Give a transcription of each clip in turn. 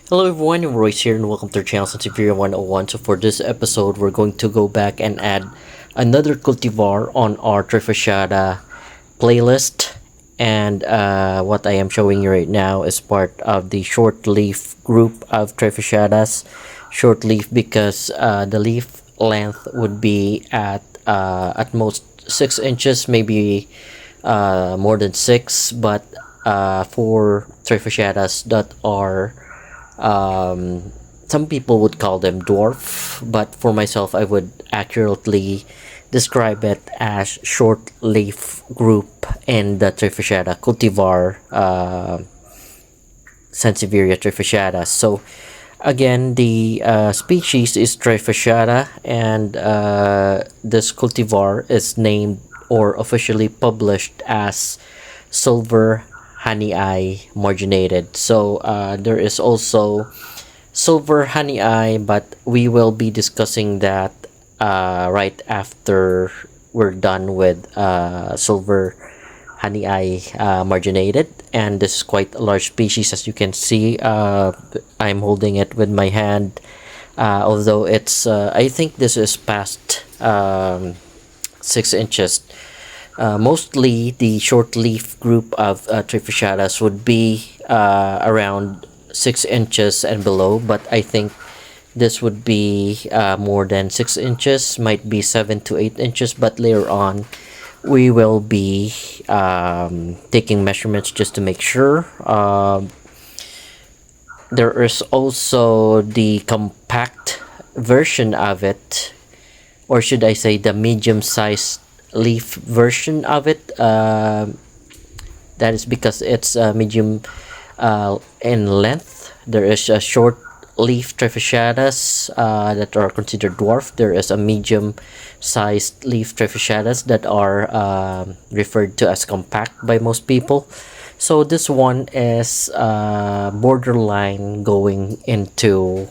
Hello everyone, Royce here and welcome to our channel Sansevieria 101. So for this episode, we're going to go back and add another cultivar on our trifasciata playlist. And what I am showing you right now is part of the short leaf group of trifasciatas. Short leaf because the leaf length would be at most 6 inches, maybe more than 6, but for trifasciatas that are some people would call them dwarf, but for myself, I would accurately describe it as short leaf group in the trifasciata cultivar Sansevieria trifasciata. So again, the species is trifasciata, and this cultivar is named or officially published as Silver Hahnii Marginated. So there is also Silver Hahnii, but we will be discussing that right after we're done with Silver Hahnii Marginated. And this is quite a large species, as you can see. I'm holding it with my hand, although it's I think this is past 6 inches. Mostly the short leaf group of trifasciatas would be around 6 inches and below, but I think this would be more than 6 inches, might be 7 to 8 inches, but later on we will be taking measurements just to make sure. There is also the compact version of it, or should I say the medium-sized leaf version of it. That is because it's medium in length. There is a short leaf trifasciatas that are considered dwarf. There is a medium sized leaf trifasciatas that are referred to as compact by most people. So this one is borderline going into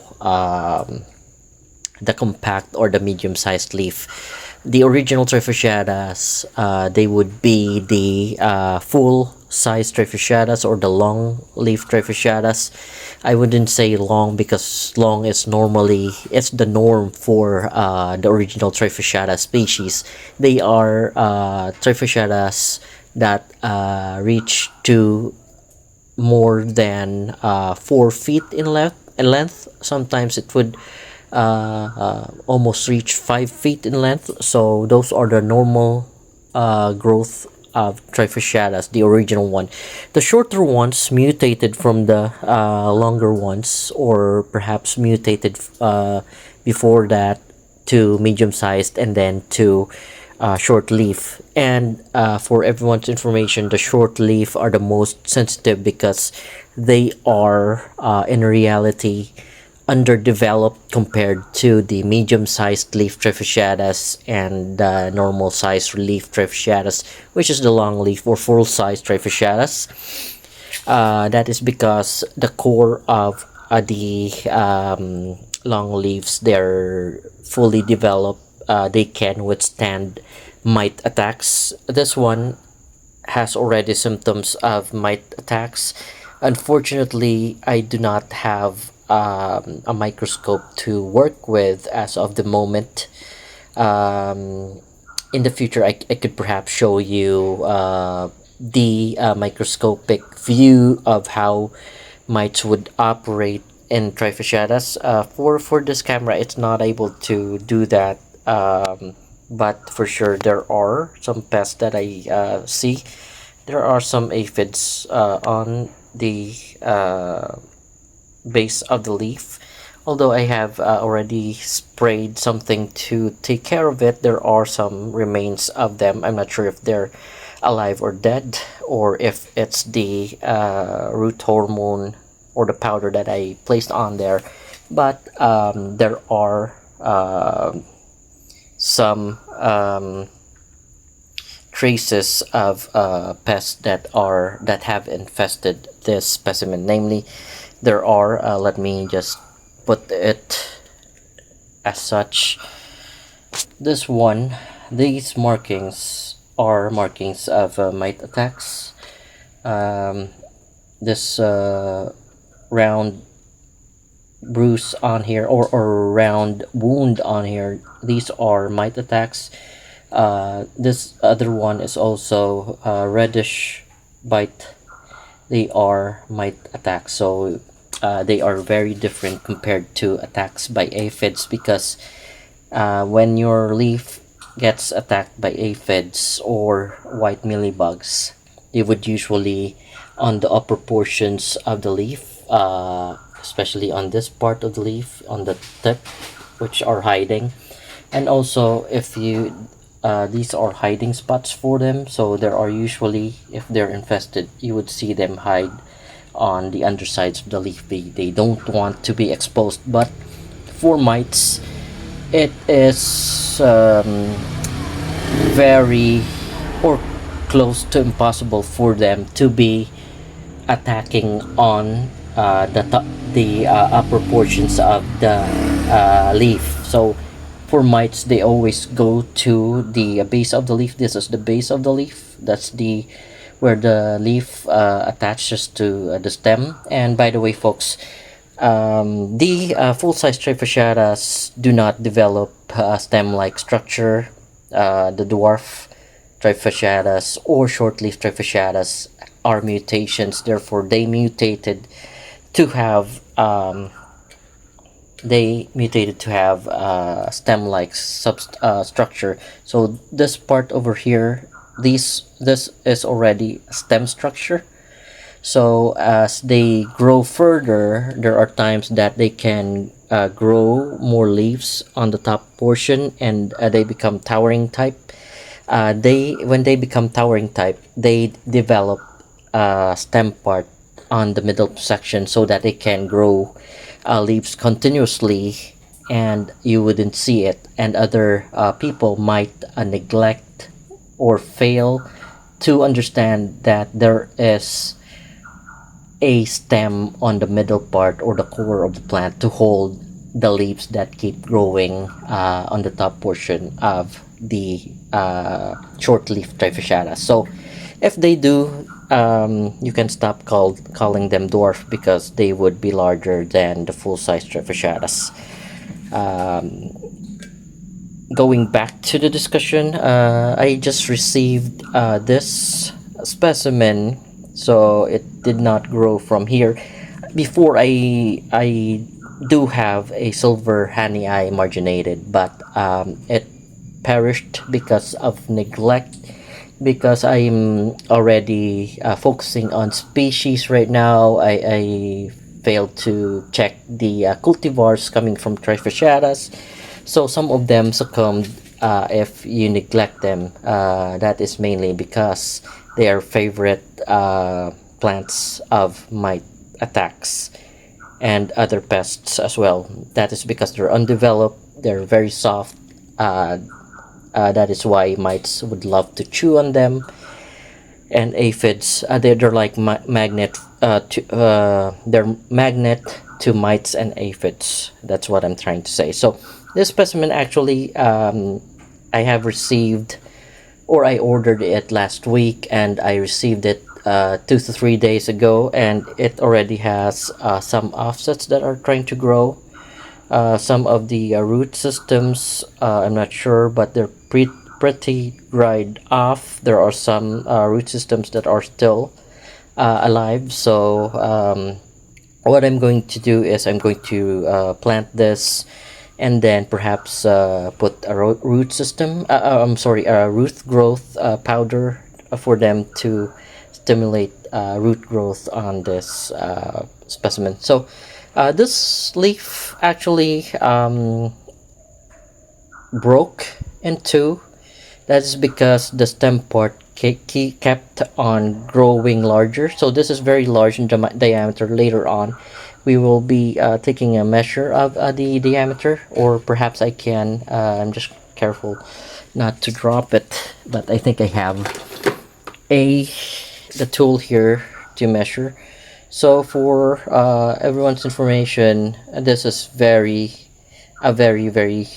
the compact or the medium sized leaf. The original trifasciatas, they would be the full size trifasciatas or the long leaf trifasciatas. I wouldn't say long because long is normally it's the norm for the original trifasciata species. They are trifasciatas that reach to more than 4 feet in length. Sometimes it would almost reach 5 feet in length. So those are the normal growth of trifasciatas, the original one. The shorter ones mutated from the longer ones, or perhaps mutated before that to medium sized and then to short leaf. And for everyone's information, the short leaf are the most sensitive because they are in reality underdeveloped compared to the medium-sized leaf trifasciatas and the normal-sized leaf trifasciatas, which is the long leaf or full-size trifasciatas. That is because the core of the long leaves, they're fully developed. They can withstand mite attacks. This one has already symptoms of mite attacks. Unfortunately, I do not have a microscope to work with as of the moment. In the future, I could perhaps show you the microscopic view of how mites would operate in trifasciatas. For this camera, it's not able to do that. But for sure, there are some pests that I see. There are some aphids on the base of the leaf. Although I have already sprayed something to take care of it, there are some remains of them. I'm not sure if they're alive or dead, or if it's the root hormone or the powder that I placed on there. But there are some traces of pests that have infested this specimen. Namely, there are let me just put it as such. These markings are markings of mite attacks. This round bruise on here, or round wound on here, these are mite attacks. This other one is also reddish bite. They are mite attacks. So they are very different compared to attacks by aphids, because when your leaf gets attacked by aphids or white mealybugs, they would usually on the upper portions of the leaf, especially on this part of the leaf, on the tip, which are hiding. And also, if you these are hiding spots for them, so there are usually, if they're infested, you would see them hide on the undersides of the leaf. They don't want to be exposed. But for mites, it is very or close to impossible for them to be attacking on the upper portions of the leaf. So for mites, they always go to the base of the leaf. This is the base of the leaf. That's the where the leaf attaches to the stem. And by the way, folks, the full-size trifasciatas do not develop stem-like structure. The dwarf trifasciatas or short-leaf trifasciatas are mutations. Therefore, to have they mutated to have stem-like structure. So this part over here, this is already stem structure. So as they grow further, there are times that they can grow more leaves on the top portion, and they become towering type. They when they become towering type, they develop stem part on the middle section so that they can grow leaves continuously, and you wouldn't see it, and other people might neglect or fail to understand that there is a stem on the middle part or the core of the plant to hold the leaves that keep growing on the top portion of the short leaf trifasciata. So if they do, you can stop calling them dwarf, because they would be larger than the full-size trifasciatas. Going back to the discussion, I just received this specimen, so it did not grow from here. Before, I do have a Silver Hahnii Marginated, but it perished because of neglect, because I'm already focusing on species right now. I failed to check the cultivars coming from trifasciatas, so some of them succumbed if you neglect them. That is mainly because they are favorite plants of mite attacks and other pests as well. That is because they're undeveloped, they're very soft. That is why mites would love to chew on them. And aphids, they're like they're magnet to mites and aphids. That's what I'm trying to say. So this specimen actually, I have received, or I ordered it last week, and I received it 2 to 3 days ago, and it already has some offsets that are trying to grow. Some of the root systems, I'm not sure, but they're pretty dried off. There are some root systems that are still alive. So what I'm going to do is I'm going to plant this, and then perhaps put a root system. I'm sorry, a root growth powder for them to stimulate root growth on this specimen. So this leaf actually broke in two. That is because the stem part kept on growing larger. So this is very large in diameter. Later on, we will be taking a measure of the diameter, or perhaps I can. I'm just careful not to drop it, but I think I have the tool here to measure. So for everyone's information, this is a very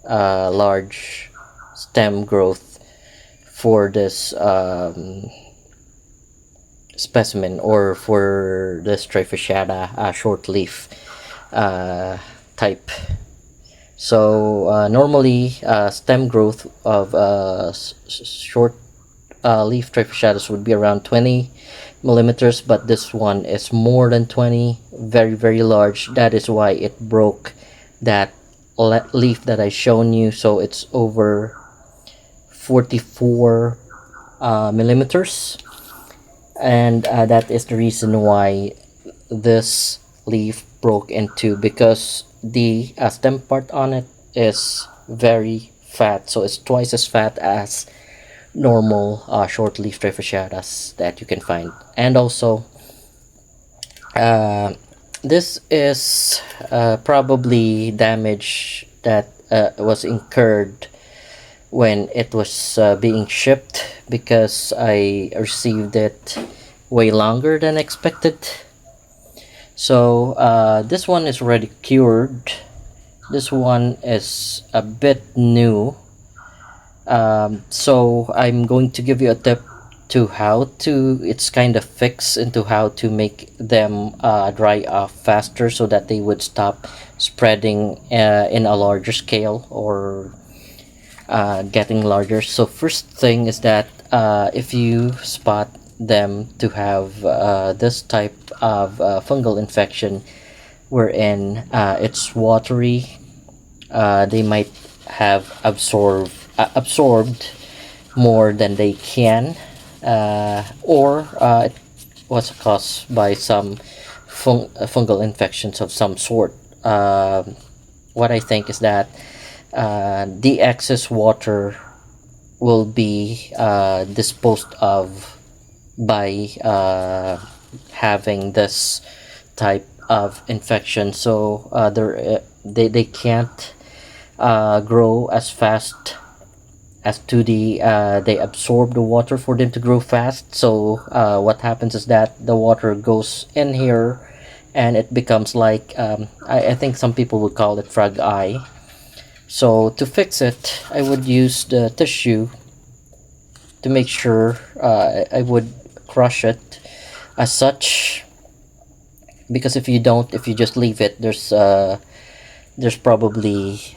large stem growth for this specimen, or for this trifasciata short leaf. type. So normally stem growth of short leaf trifasciatus would be around 20 millimeters, but this one is more than 20, very very large. That is why it broke that leaf that I shown you. So it's over 44 millimeters, and that is the reason why this leaf broke into, because the stem part on it is very fat, so it's twice as fat as normal short leaf trifasciatas that you can find. And also uh, this is probably damage that was incurred when it was being shipped, because I received it way longer than expected. So this one is already cured. This one is a bit new. So I'm going to give you a tip to how to, it's kind of fix into how to make them dry off faster, so that they would stop spreading in a larger scale, or getting larger. So first thing is that if you spot them to have this type of fungal infection wherein it's watery, they might have absorbed more than they can, or it was caused by some fungal infections of some sort. What I think is that the excess water will be disposed of by having this type of infection. So they can't grow as fast as to they absorb the water for them to grow fast. So what happens is that the water goes in here, and it becomes like I think some people would call it frog eye. So to fix it, I would use the tissue to make sure. I would crush it as such, because if you don't, if you just leave it, there's probably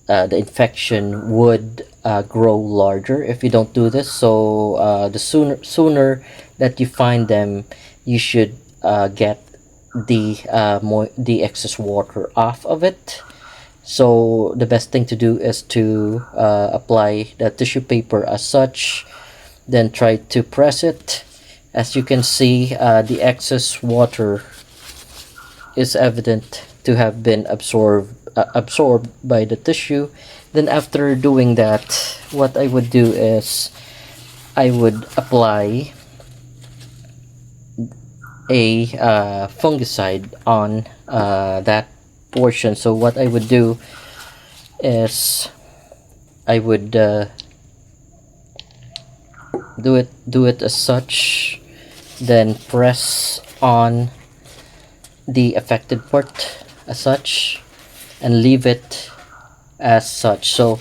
the infection would grow larger if you don't do this. So the sooner that you find them, you should get the excess water off of it. So the best thing to do is to apply the tissue paper as such, then try to press it. As you can see, the excess water is evident to have been absorbed by the tissue. Then after doing that, what I would do is I would apply a fungicide on that portion. So what I would do is I would do it as such, then press on the affected part as such, and leave it as such. So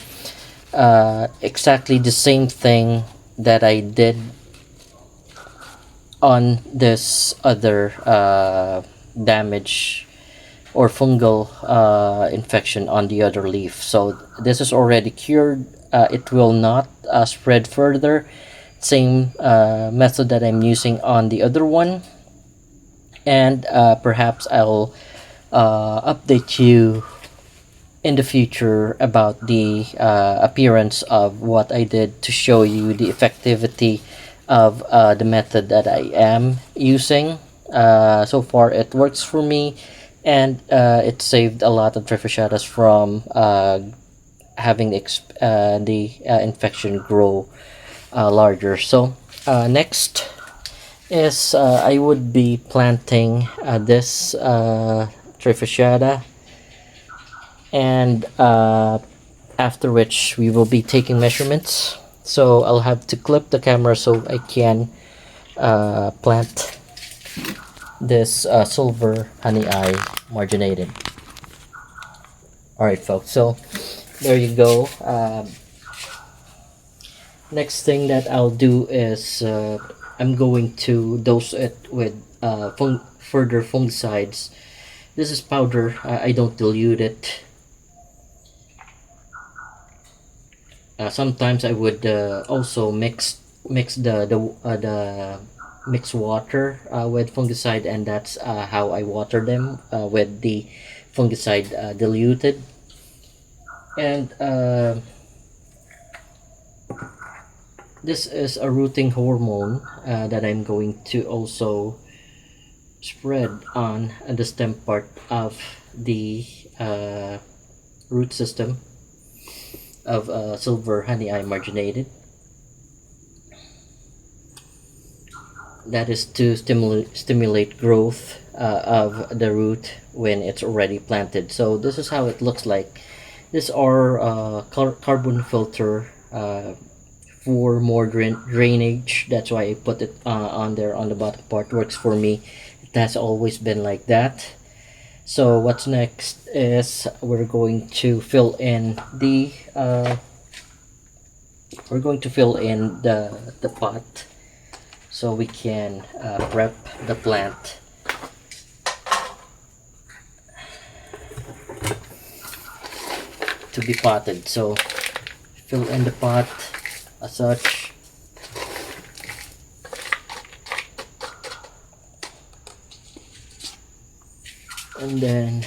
exactly the same thing that I did on this other damage or fungal infection on the other leaf. So this is already cured. It will not spread further. Same method that I'm using on the other one, and perhaps I'll update you in the future about the appearance of what I did to show you the effectivity of the method that I am using. So far it works for me, and it saved a lot of trifasciatas from having the infection grow larger. So next is I would be planting this trifasciata, and after which we will be taking measurements. So I'll have to clip the camera so I can plant this Silver Hahnii Marginated. Alright folks, so there you go. Next thing that I'll do is I'm going to dose it with further fungicides. This is powder. I don't dilute it. Sometimes I would also mix the mix water with fungicide, and that's how I water them with the fungicide diluted. And this is a rooting hormone that I'm going to also spread on the stem part of the root system of Silver Hahnii Marginated. That is to stimulate growth of the root when it's already planted. So this is how it looks like. These are carbon filter for more drainage. That's why I put it on there on the bottom part. Works for me. It has always been like that. So what's next is we're going to fill in the pot, so we can prep the plant to be potted. So fill in the pot as such. And then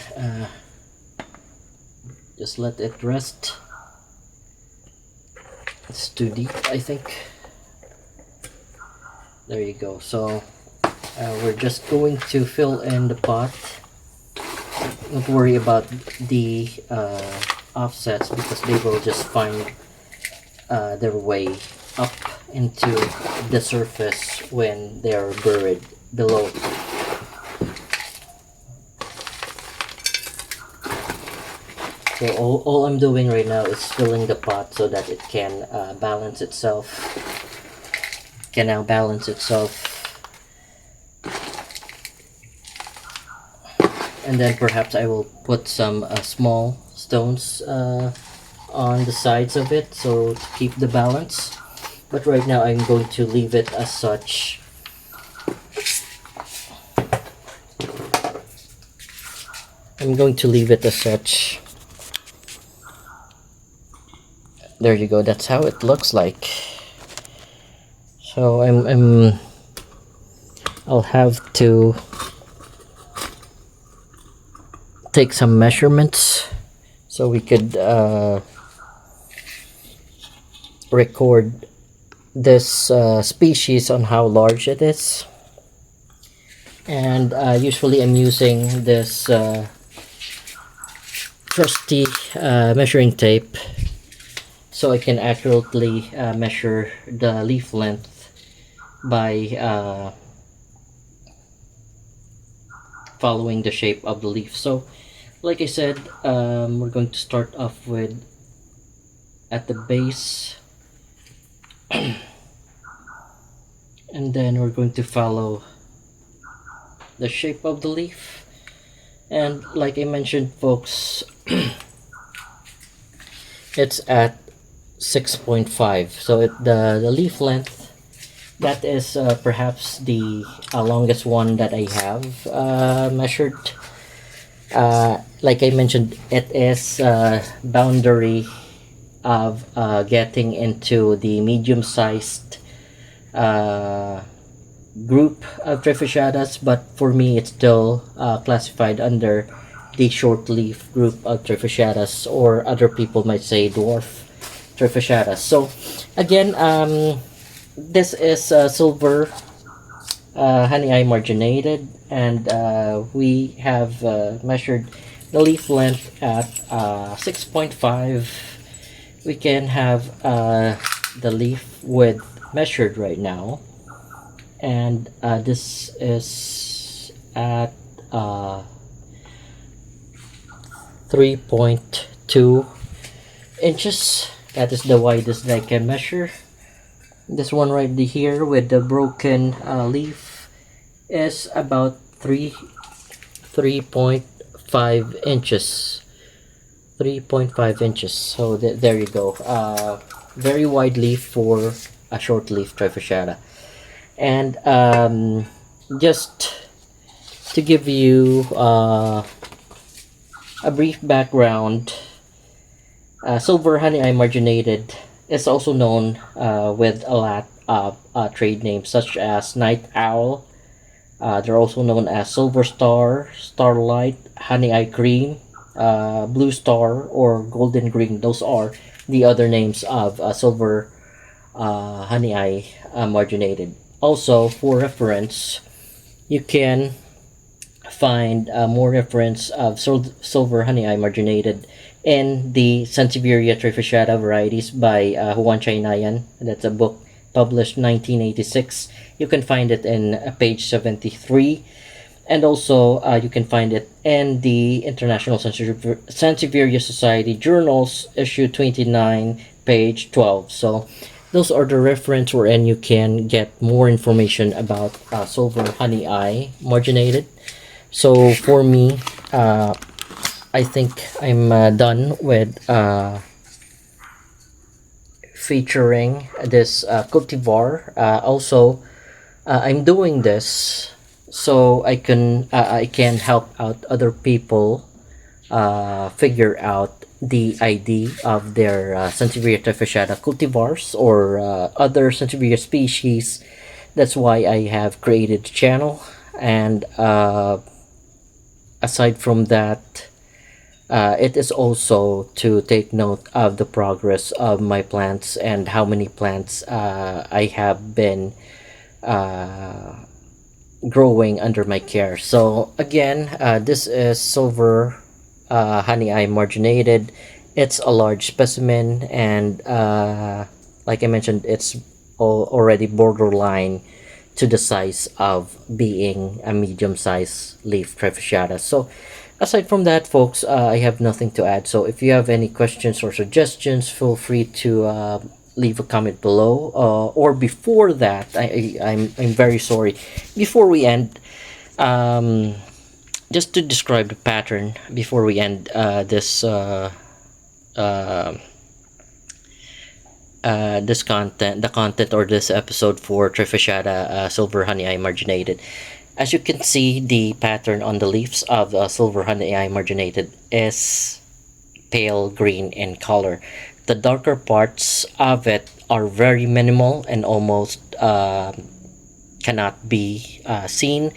just let it rest. It's too deep, I think. There you go. So we're just going to fill in the pot. Don't worry about the offsets, because they will just find their way up into the surface when they're buried below. So all I'm doing right now is filling the pot so that it can balance itself. Can now balance itself. And then perhaps I will put some small stones on the sides of it, so to keep the balance. But right now I'm going to leave it as such. I'm going to leave it as such. There you go. That's how it looks like. So I'll have to take some measurements so we could record this species on how large it is. And usually I'm using this trusty measuring tape, so I can accurately measure the leaf length by following the shape of the leaf. So like I said, we're going to start off with at the base, and then we're going to follow the shape of the leaf. And like I mentioned, folks, it's at 6.5. So the leaf length, that is perhaps the longest one that I have measured. Like I mentioned, it is boundary of getting into the medium-sized group of trifasciatas, but for me it's still classified under the short leaf group of trifasciatas, or other people might say dwarf trifasciatas. So again, this is Silver Hahnii Marginated, and we have measured the leaf length at 6.5. We can have the leaf width measured right now, and this is at 3.2 inches. That is the widest that I can measure. This one right here with the broken leaf is about 3.5 inches. 3.5 inches. So there you go. Very wide leaf for a short leaf trifasciata. And just to give you a brief background, Silver Hahnii Marginated is also known with a lot of trade names such as Night Owl. They're also known as Silver Star, Starlight, Honey Eye Cream, Blue Star, or Golden Green. Those are the other names of Silver Honey Eye Marginated. Also, for reference, you can find more reference of Silver Honey Eye Marginated in the Sansevieria trifasciata varieties by Juan Chaynayan. That's a book published 1986. You can find it in page 73, and also you can find it in the International Sansevieria Society Journals, issue 29, page 12. So those are the reference wherein you can get more information about Silver Honey Eye Marginated. So for me, I think I'm done with featuring this cultivar. Also, I'm doing this so I can help out other people figure out the ID of their Sansevieria trifasciata cultivars or other Sansevieria species. That's why I have created the channel. And aside from that, it is also to take note of the progress of my plants and how many plants I have been growing under my care. So again, this is Silver Hahnii Marginated. It's a large specimen, and like I mentioned, it's already borderline to the size of being a medium-sized leaf trifasciata. So aside from that, folks, I have nothing to add. So if you have any questions or suggestions, feel free to leave a comment below. Or before that, I'm very sorry. Before we end, just to describe the pattern before we end this content, the content or this episode for trifasciata Silver Hahnii Marginated. As you can see, the pattern on the leaves of Silver Hahnii Marginated is pale green in color. The darker parts of it are very minimal and almost cannot be seen.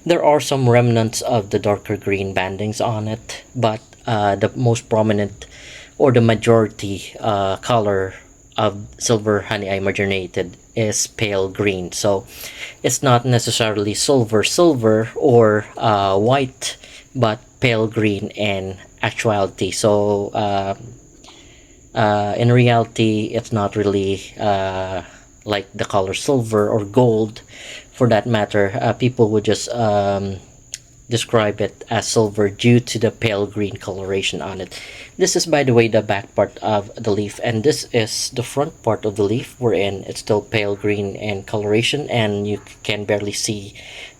There are some remnants of the darker green bandings on it, but the most prominent or the majority color of Silver Hahnii Marginated is pale green. So it's not necessarily silver or white, but pale green in actuality. So in reality, it's not really like the color silver or gold for that matter. People would just describe it as silver due to the pale green coloration on it. This is, by the way, the back part of the leaf, and this is the front part of the leaf wherein it's still pale green in coloration, and you can barely see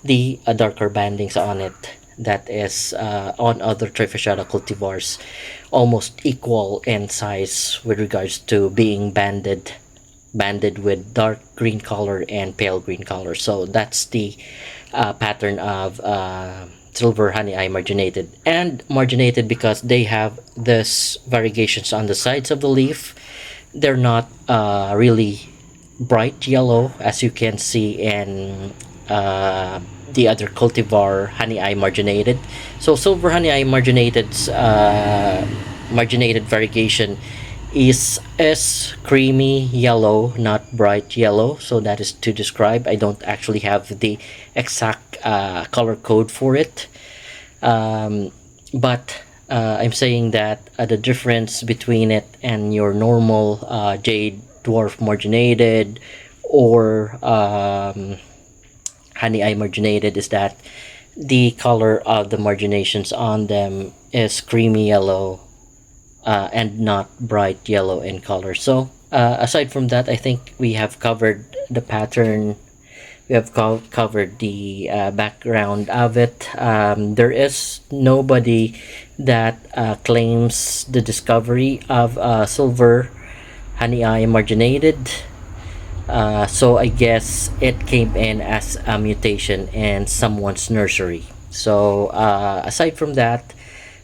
the darker bandings on it. That is on other trifasciata cultivars almost equal in size with regards to being banded with dark green color and pale green color. So that's the pattern of Silver Hahnii Marginated, and marginated because they have this variegations on the sides of the leaf. They're not really bright yellow as you can see in the other cultivar Hahnii Marginated. So Silver Hahnii Marginated's marginated variegation is creamy yellow, not bright yellow. So that is to describe. I don't actually have the exact color code for it, but I'm saying that the difference between it and your normal jade dwarf marginated or Hahnii Marginated is that the color of the marginations on them is creamy yellow and not bright yellow in color. So aside from that, I think we have covered the pattern. We have covered the background of it. There is nobody that claims the discovery of Silver Hahnii Marginated. So I guess it came in as a mutation in someone's nursery. So aside from that,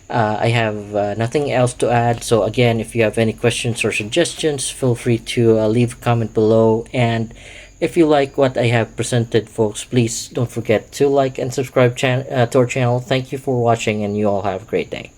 I have nothing else to add. So again, if you have any questions or suggestions, feel free to leave a comment below. And if you like what I have presented, folks, please don't forget to like and subscribe to our channel. Thank you for watching, and you all have a great day.